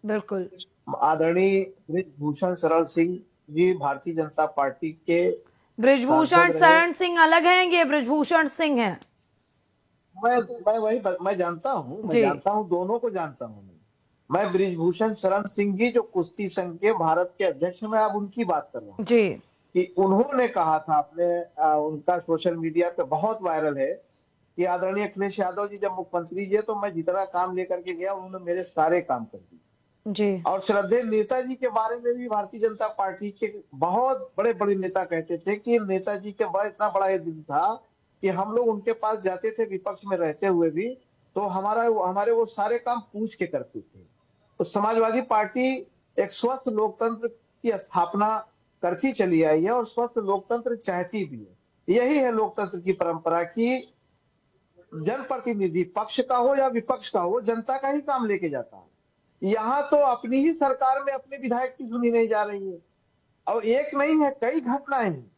बिल्कुल। आदरणीय बृजभूषण शरण सिंह जी भारतीय जनता पार्टी के सांसद बृजभूषण रहे। शरण सिंह अलग हैं, ये बृजभूषण सिंह हैं। मैं मैं जी। जानता हूँ, दोनों को जानता हूँ। मैं बृजभूषण शरण सिंह जी जो कुश्ती संघ के भारत के अध्यक्ष हैं, मैं अब उनकी बात कर रहा हूँ जी। कि उन्होंने कहा था आपने उनका सोशल मीडिया पे बहुत वायरल है कि आदरणीय अखिलेश यादव जी जब मुख्यमंत्री जी तो मैं जितना काम लेकर के गया उन्होंने मेरे सारे काम कर दिए। जी। और श्रद्धेय नेताजी के बारे में भी भारतीय जनता पार्टी के बहुत बड़े बड़े नेता कहते थे कि नेताजी के बड़ा इतना बड़ा ये दिल था कि हम लोग उनके पास जाते थे विपक्ष में रहते हुए भी, तो हमारे वो सारे काम पूछ के करते थे। तो समाजवादी पार्टी एक स्वस्थ लोकतंत्र की स्थापना करती चली आई है और स्वस्थ लोकतंत्र चाहती भी है। यही है लोकतंत्र की परंपरा की जनप्रतिनिधि पक्ष का हो या विपक्ष का हो, जनता का ही काम लेके जाता है। यहाँ तो अपनी ही सरकार में अपने विधायक की सुनी नहीं जा रही है। और एक नहीं है, कई घटनाएं हैं।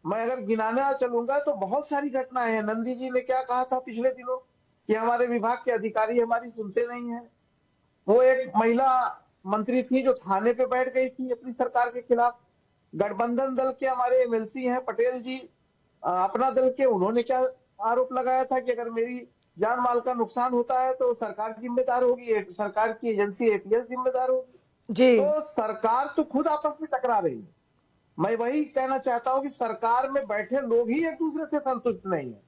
मैं अगर गिनाना चलूंगा तो बहुत सारी घटनाएं हैं। नंदी जी ने क्या कहा था पिछले दिनों कि हमारे विभाग के अधिकारी हमारी सुनते नहीं है। वो एक महिला मंत्री थी जो थाने पे बैठ गई थी अपनी सरकार के खिलाफ। गठबंधन दल के हमारे एमएलसी हैं पटेल जी, अपना दल के, उन्होंने क्या आरोप लगाया था कि अगर मेरी जान माल का नुकसान होता है तो सरकार जिम्मेदार होगी, सरकार की एजेंसी एटीएस जिम्मेदार होगी। जी। तो सरकार तो खुद आपस में टकरा रही है। मैं वही कहना चाहता हूं कि सरकार में बैठे लोग ही एक दूसरे से संतुष्ट नहीं है।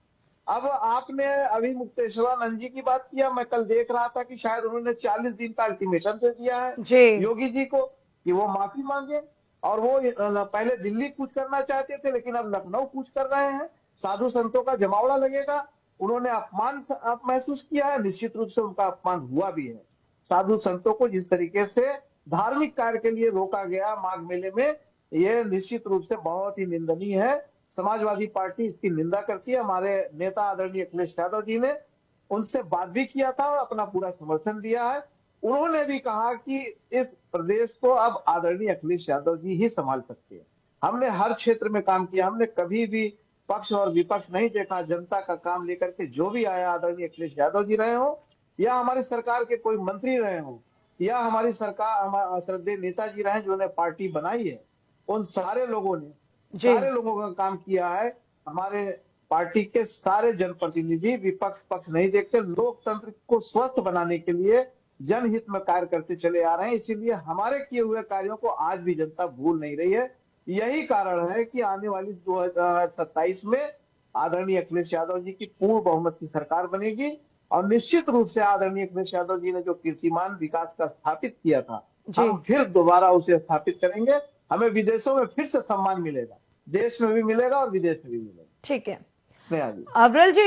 अब आपने अभी मुक्तेश्वरानंद जी की बात किया, मैं कल देख रहा था कि शायद उन्होंने 40 दिन का अल्टीमेटम दे दिया है जी। योगी जी को कि वो माफी मांगे। और वो पहले दिल्ली कूच करना चाहते थे लेकिन अब लखनऊ कूच कर रहे हैं। साधु संतों का जमावड़ा लगेगा। उन्होंने अपमान महसूस किया है, निश्चित रूप से उनका अपमान हुआ भी है। साधु संतों को जिस तरीके से धार्मिक कार्य के लिए रोका गया माघ मेले में, ये निश्चित रूप से बहुत ही निंदनीय है। समाजवादी पार्टी इसकी निंदा करती है। हमारे नेता आदरणीय अखिलेश यादव जी ने उनसे बात भी किया था और अपना पूरा समर्थन दिया है। उन्होंने भी कहा कि इस प्रदेश को अब आदरणीय अखिलेश यादव जी ही संभाल सकते हैं। हमने हर क्षेत्र में काम किया, हमने कभी भी पक्ष और विपक्ष नहीं देखा। जनता का काम लेकर के जो भी आया, आदरणीय अखिलेश यादव जी रहे हो या हमारी सरकार के कोई मंत्री रहे हो या हमारी सरकार श्रद्धेय नेताजी रहे जिन्होंने पार्टी बनाई है, उन सारे लोगों ने जी। सारे लोगों का काम किया है। हमारे पार्टी के सारे जनप्रतिनिधि विपक्ष पक्ष नहीं देखते, लोकतंत्र को स्वस्थ बनाने के लिए जनहित में कार्य करते चले आ रहे हैं। इसीलिए हमारे किए हुए कार्यों को आज भी जनता भूल नहीं रही है। यही कारण है कि आने वाली 2027 में आदरणीय अखिलेश यादव जी की पूर्ण बहुमत की सरकार बनेगी और निश्चित रूप से आदरणीय अखिलेश यादव जी ने जो कीर्तिमान विकास का स्थापित किया था, जी। हम फिर दोबारा उसे स्थापित करेंगे। हमें विदेशों में फिर से सम्मान मिलेगा, देश में भी मिलेगा और विदेश में भी मिलेगा। ठीक है। स्नेहा जी। अव्रल जी।